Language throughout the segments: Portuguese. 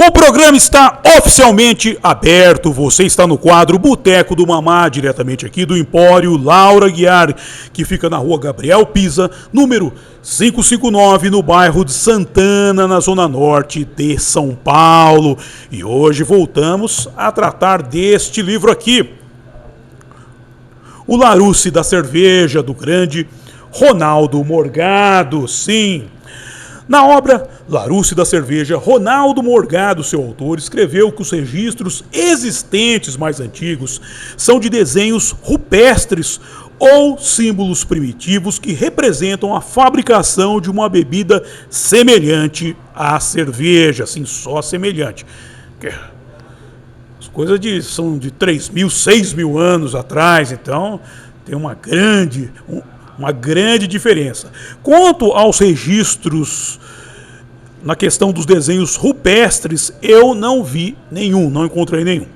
O programa está oficialmente aberto. Você está no quadro Boteco do Mamá, diretamente aqui do Empório Laura Aguiar, que fica na rua Gabriel Pisa, número 559, no bairro de Santana, na zona norte de São Paulo. E hoje voltamos a tratar deste livro aqui, O Larousse da Cerveja, do grande Ronaldo Morgado. Sim, na obra Larousse da Cerveja, Ronaldo Morgado, seu autor, escreveu que os registros existentes mais antigos são de desenhos rupestres ou símbolos primitivos que representam a fabricação de uma bebida semelhante à cerveja, assim, só semelhante. As coisas são de 3.000, 6.000 anos atrás, então tem uma grande diferença. Quanto aos registros na questão dos desenhos rupestres, eu não vi nenhum, não encontrei nenhum.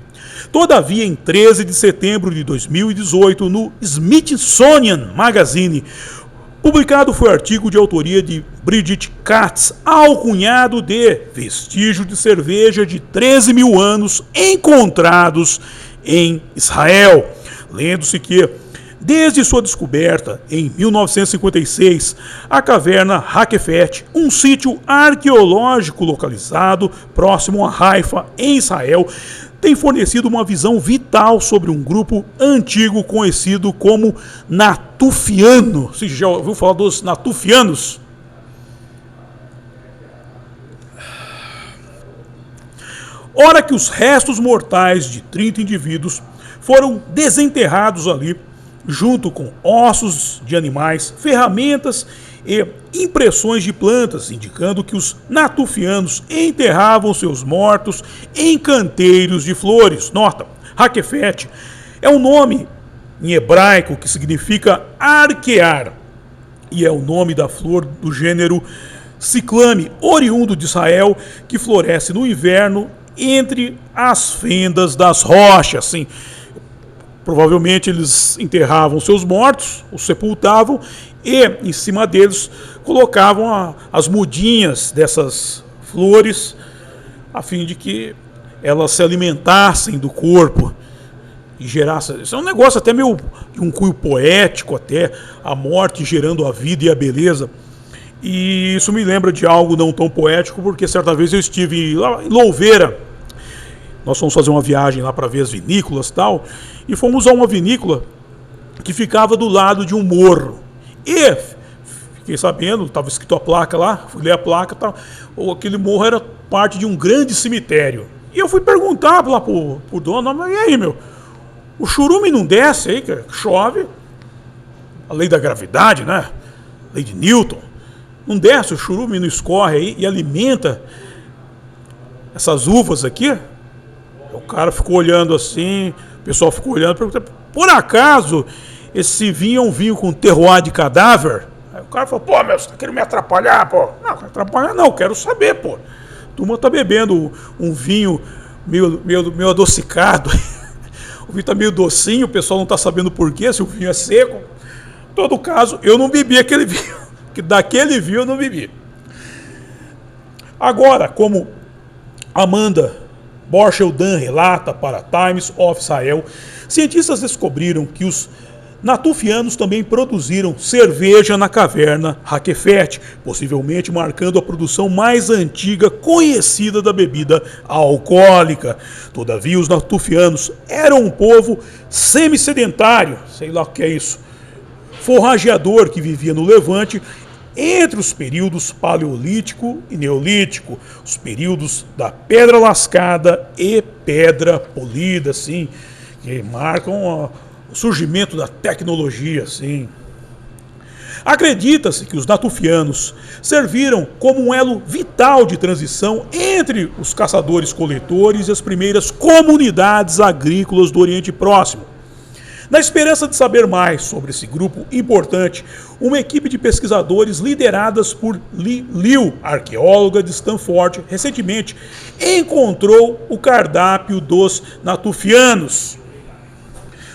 Todavia, em 13 de setembro de 2018, no Smithsonian Magazine, publicado foi o artigo de autoria de Bridget Katz, alcunhado de vestígio de cerveja de 13.000 anos encontrados em Israel. Lendo-se que, desde sua descoberta em 1956, a caverna Hakefet, um sítio arqueológico localizado próximo a Haifa, em Israel, tem fornecido uma visão vital sobre um grupo antigo conhecido como Natufiano. Você já ouviu falar dos Natufianos? Ora que os restos mortais de 30 indivíduos foram desenterrados ali, junto com ossos de animais, ferramentas e impressões de plantas, indicando que os natufianos enterravam seus mortos em canteiros de flores. Nota, Hakefet é um nome em hebraico que significa arquear, e é o nome da flor do gênero ciclame, oriundo de Israel, que floresce no inverno entre as fendas das rochas. Assim, provavelmente eles enterravam seus mortos, os sepultavam e em cima deles colocavam as mudinhas dessas flores a fim de que elas se alimentassem do corpo e gerassem. Isso é um negócio até meio um cunho poético, até a morte gerando a vida e a beleza. E isso me lembra de algo não tão poético, porque certa vez eu estive lá em Louveira. Nós fomos fazer uma viagem lá para ver as vinícolas e tal, e fomos a uma vinícola que ficava do lado de um morro. E fiquei sabendo, estava escrito a placa lá, fui ler a placa, aquele morro era parte de um grande cemitério. E eu fui perguntar lá pro dono, mas e aí, meu, o churume não desce aí, que chove, a lei da gravidade, né, lei de Newton, não desce, o churume não escorre aí e alimenta essas uvas aqui? O cara ficou olhando assim, o pessoal ficou olhando, perguntando, por acaso esse vinho é um vinho com terroir de cadáver? Aí o cara falou, pô, meu, você tá querendo me atrapalhar, pô? Não, atrapalhar não, quero saber, pô. A turma tá bebendo um vinho meio adocicado, o vinho tá meio docinho, o pessoal não tá sabendo por quê, se o vinho é seco. Em todo caso, eu não bebi aquele vinho, que daquele vinho eu não bebi. Agora, como Amanda Borchel-Dan relata para Times of Israel, cientistas descobriram que os natufianos também produziram cerveja na caverna Hakefet, possivelmente marcando a produção mais antiga conhecida da bebida alcoólica. Todavia, os natufianos eram um povo semi-sedentário, sei lá o que é isso, forrageador que vivia no Levante entre os períodos paleolítico e neolítico, os períodos da pedra lascada e pedra polida, assim, que marcam o surgimento da tecnologia, assim. Acredita-se que os natufianos serviram como um elo vital de transição entre os caçadores-coletores e as primeiras comunidades agrícolas do Oriente Próximo. Na esperança de saber mais sobre esse grupo importante, uma equipe de pesquisadores lideradas por Liu, arqueóloga de Stanford, recentemente encontrou o cardápio dos natufianos.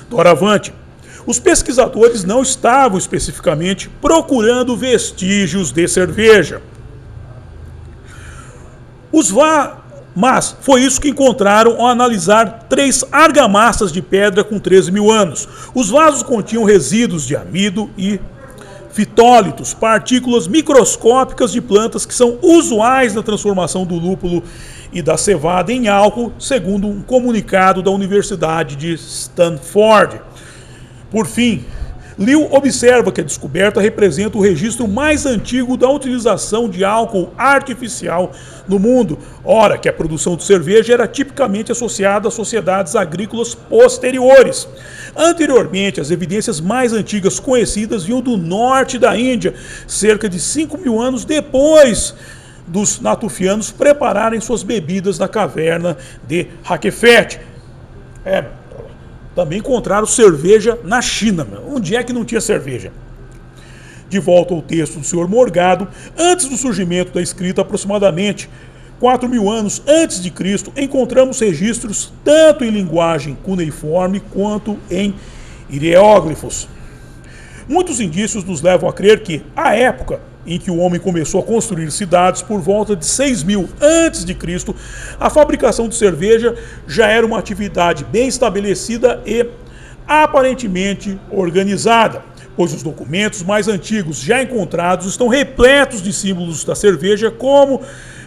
Doravante, os pesquisadores não estavam especificamente procurando vestígios de cerveja. Os Mas foi isso que encontraram ao analisar 3 argamassas de pedra com 13 mil anos. Os vasos continham resíduos de amido e fitólitos, partículas microscópicas de plantas que são usuais na transformação do lúpulo e da cevada em álcool, segundo um comunicado da Universidade de Stanford. Por fim, Liu observa que a descoberta representa o registro mais antigo da utilização de álcool artificial no mundo, ora que a produção de cerveja era tipicamente associada a sociedades agrícolas posteriores. Anteriormente, as evidências mais antigas conhecidas vinham do norte da Índia, cerca de 5 mil anos depois dos natufianos prepararem suas bebidas na caverna de Rakefet. Também encontraram cerveja na China. Onde é que não tinha cerveja? De volta ao texto do Sr. Morgado, antes do surgimento da escrita, aproximadamente 4 mil anos antes de Cristo, encontramos registros tanto em linguagem cuneiforme quanto em hieróglifos. Muitos indícios nos levam a crer que a época em que o homem começou a construir cidades, por volta de 6.000 antes de Cristo, a fabricação de cerveja já era uma atividade bem estabelecida e aparentemente organizada, pois os documentos mais antigos já encontrados estão repletos de símbolos da cerveja como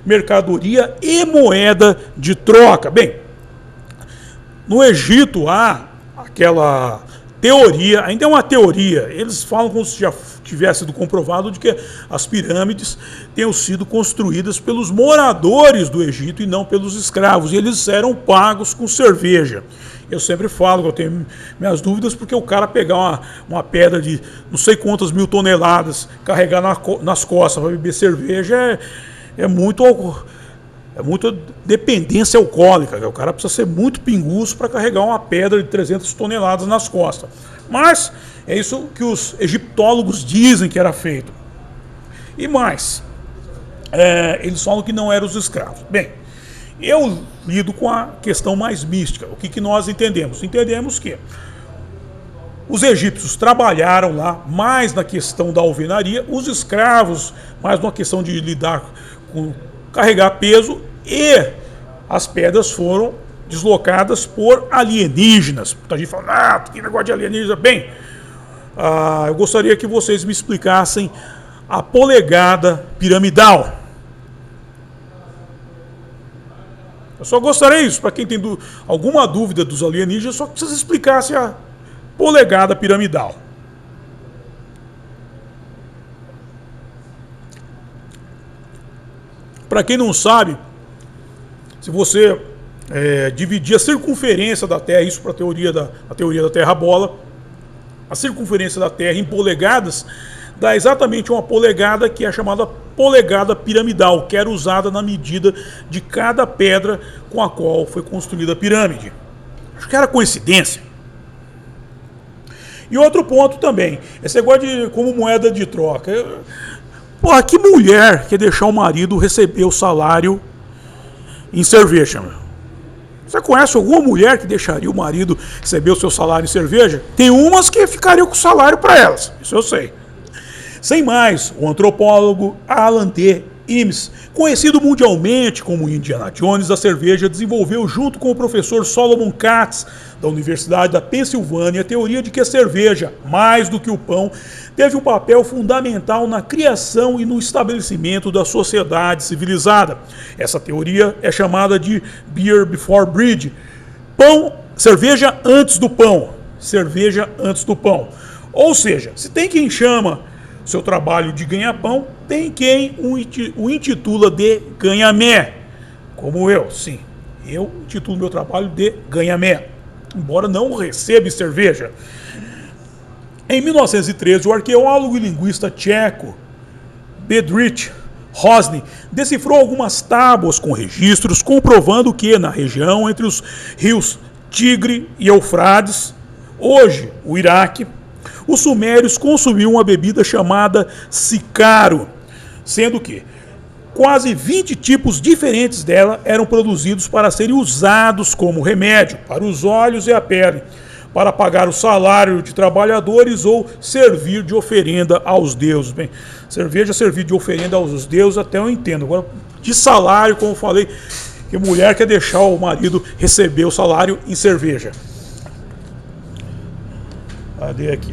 mercadoria e moeda de troca. Bem, no Egito há aquela teoria, ainda é uma teoria, eles falam como se já tivesse sido comprovado de que as pirâmides tenham sido construídas pelos moradores do Egito e não pelos escravos, e eles eram pagos com cerveja. Eu sempre falo que eu tenho minhas dúvidas, porque o cara pegar uma pedra de não sei quantas mil toneladas, carregar nas costas para beber cerveja, é muita dependência alcoólica. O cara precisa ser muito pinguço para carregar uma pedra de 300 toneladas nas costas. Mas é isso que os egiptólogos dizem que era feito. E mais, eles falam que não eram os escravos. Bem, eu lido com a questão mais mística. O que nós entendemos? Entendemos que os egípcios trabalharam lá mais na questão da alvenaria, os escravos mais na questão de lidar com carregar peso, e as pedras foram deslocadas por alienígenas. Muita gente fala, que negócio de alienígena. Bem, eu gostaria que vocês me explicassem a polegada piramidal. Eu só gostaria isso, para quem tem alguma dúvida dos alienígenas, só que vocês explicassem a polegada piramidal. Para quem não sabe, se você dividir a circunferência da Terra, isso para a teoria da Terra-bola, a circunferência da Terra em polegadas, dá exatamente uma polegada, que é chamada polegada piramidal, que era usada na medida de cada pedra com a qual foi construída a pirâmide. Acho que era coincidência. E outro ponto também, esse negócio de como moeda de troca. Porra, que mulher quer deixar o marido receber o salário em cerveja, meu? Você conhece alguma mulher que deixaria o marido receber o seu salário em cerveja? Tem umas que ficariam com o salário para elas, isso eu sei. Sem mais, o antropólogo Alan T. Imes, conhecido mundialmente como Indiana Jones da cerveja, desenvolveu junto com o professor Solomon Katz, da Universidade da Pensilvânia, a teoria de que a cerveja, mais do que o pão, teve um papel fundamental na criação e no estabelecimento da sociedade civilizada. Essa teoria é chamada de Beer Before Bread, cerveja antes do pão. Cerveja antes do pão. Ou seja, se tem quem chama seu trabalho de ganha-pão, tem quem o intitula de ganha-mé. Como eu, sim. Eu intitulo meu trabalho de ganha-mé, embora não receba cerveja. Em 1913, o arqueólogo e linguista tcheco Bedřich Hrozný decifrou algumas tábuas com registros comprovando que na região entre os rios Tigre e Eufrates, hoje o Iraque, os sumérios consumiam uma bebida chamada sicaro, sendo que quase 20 tipos diferentes dela eram produzidos para serem usados como remédio para os olhos e a pele, para pagar o salário de trabalhadores ou servir de oferenda aos deuses. Bem, cerveja servir de oferenda aos deuses até eu entendo. Agora, de salário, como eu falei, Porque mulher quer deixar o marido receber o salário em cerveja. Cadê aqui?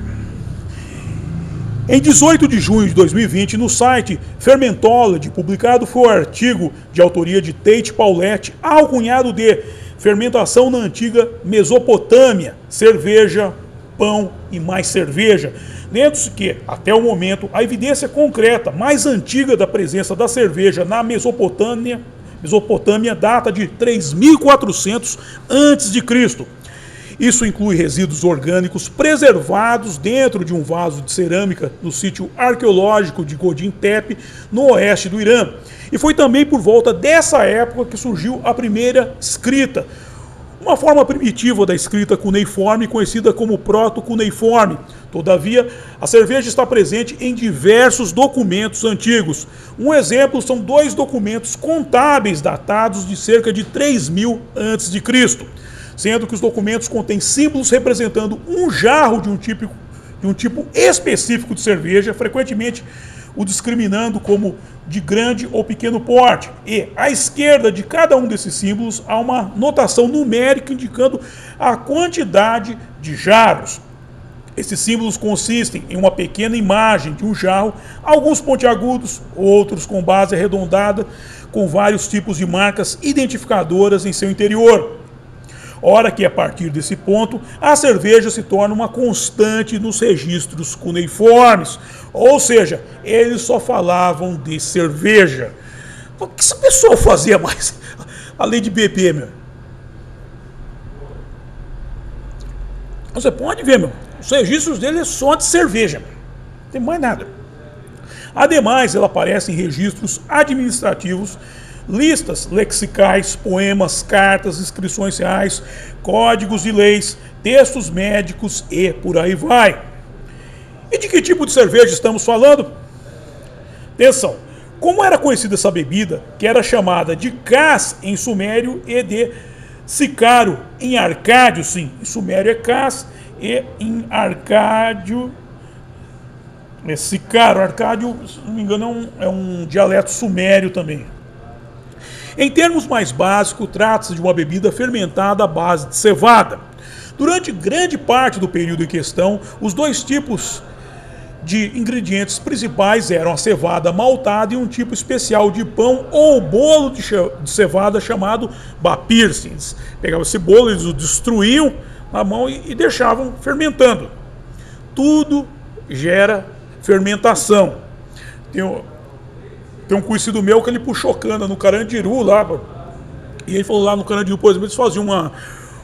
Em 18 de junho de 2020, no site Fermentology, publicado foi o artigo de autoria de Tate Paulette, alcunhado de Fermentação na Antiga Mesopotâmia, Cerveja, Pão e mais Cerveja. Lendo-se que, até o momento, a evidência concreta mais antiga da presença da cerveja na Mesopotâmia data de 3.400 a.C. Isso inclui resíduos orgânicos preservados dentro de um vaso de cerâmica no sítio arqueológico de Godin Tepe, no oeste do Irã. E foi também por volta dessa época que surgiu a primeira escrita, uma forma primitiva da escrita cuneiforme conhecida como proto-cuneiforme. Todavia, a cerveja está presente em diversos documentos antigos. Um exemplo são 2 documentos contábeis datados de cerca de 3.000 a.C., sendo que os documentos contêm símbolos representando um jarro de um tipo específico de cerveja, frequentemente o discriminando como de grande ou pequeno porte. E à esquerda de cada um desses símbolos há uma notação numérica indicando a quantidade de jarros. Esses símbolos consistem em uma pequena imagem de um jarro, alguns pontiagudos, outros com base arredondada, com vários tipos de marcas identificadoras em seu interior. Ora que, a partir desse ponto, a cerveja se torna uma constante nos registros cuneiformes. Ou seja, eles só falavam de cerveja. O que essa pessoa fazia mais, além de beber, meu? Você pode ver, meu. Os registros dele é só de cerveja. Não tem mais nada. Ademais, ela aparece em registros administrativos, listas lexicais, poemas, cartas, inscrições reais, códigos de leis, textos médicos e por aí vai. E de que tipo de cerveja estamos falando? Atenção, como era conhecida essa bebida, que era chamada de Cas em sumério e de Sicaro em arcádio, sim, em sumério é Cas e em arcádio é Sicaro. Arcádio, se não me engano, é um dialeto sumério também. Em termos mais básicos, trata-se de uma bebida fermentada à base de cevada. Durante grande parte do período em questão, os 2 tipos de ingredientes principais eram a cevada maltada e um tipo especial de pão ou bolo de cevada chamado bapircins. Pegavam esse bolo, eles o destruíam na mão e deixavam fermentando. Tudo gera fermentação. Tem um conhecido meu que ele puxou cana no Carandiru lá, e ele falou lá no Carandiru, por exemplo, eles faziam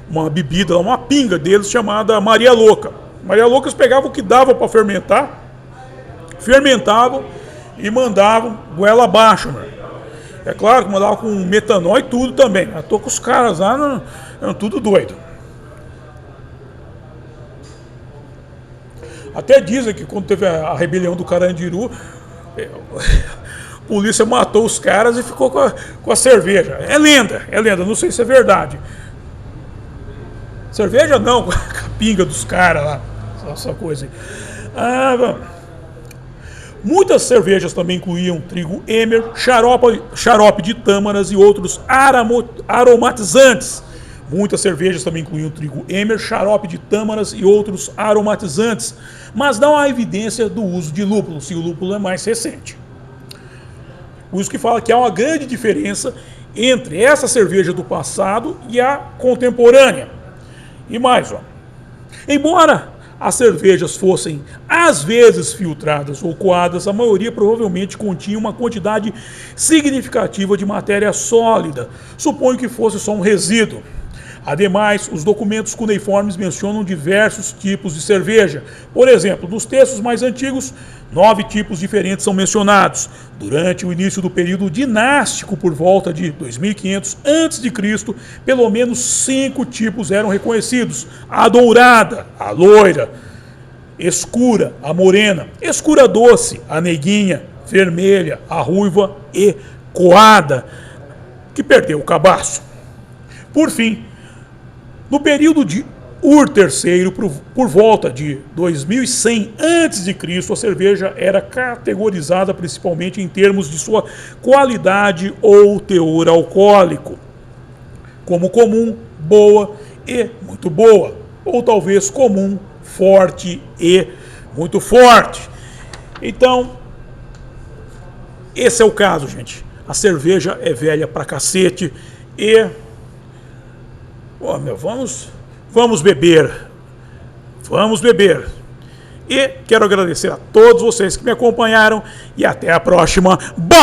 uma bebida, uma pinga deles chamada Maria Louca. Maria Louca, eles pegavam o que dava para fermentar, fermentavam e mandavam goela abaixo, mano. É claro que mandavam com metanol e tudo também. Eu tô com os caras lá, eram tudo doido. Até dizem que quando teve a rebelião do Carandiru, a polícia matou os caras e ficou com a cerveja. É lenda, não sei se é verdade. Cerveja não, com a pinga dos caras lá, essa coisa aí. Muitas cervejas também incluíam trigo Emmer, xarope de tâmaras e outros aromatizantes. Muitas cervejas também incluíam trigo Emmer, xarope de tâmaras e outros aromatizantes. Mas não há evidência do uso de lúpulo, se o lúpulo é mais recente. Por isso que fala que há uma grande diferença entre essa cerveja do passado e a contemporânea. E mais, embora as cervejas fossem às vezes filtradas ou coadas, a maioria provavelmente continha uma quantidade significativa de matéria sólida. Suponho que fosse só um resíduo. Ademais, os documentos cuneiformes mencionam diversos tipos de cerveja. Por exemplo, nos textos mais antigos, 9 tipos diferentes são mencionados. Durante o início do período dinástico, por volta de 2500 a.C., pelo menos 5 tipos eram reconhecidos. A dourada, a loira, escura, a morena, escura doce, a neguinha, vermelha, a ruiva e coada, que perdeu o cabaço. Por fim, no período de Ur III, por volta de 2100 a.C., a cerveja era categorizada principalmente em termos de sua qualidade ou teor alcoólico. como comum, boa e muito boa. Ou talvez comum, forte e muito forte. Então, esse é o caso, gente. A cerveja é velha pra cacete e... Pô, meu, vamos beber. Vamos beber. E quero agradecer a todos vocês que me acompanharam e até a próxima. Bye!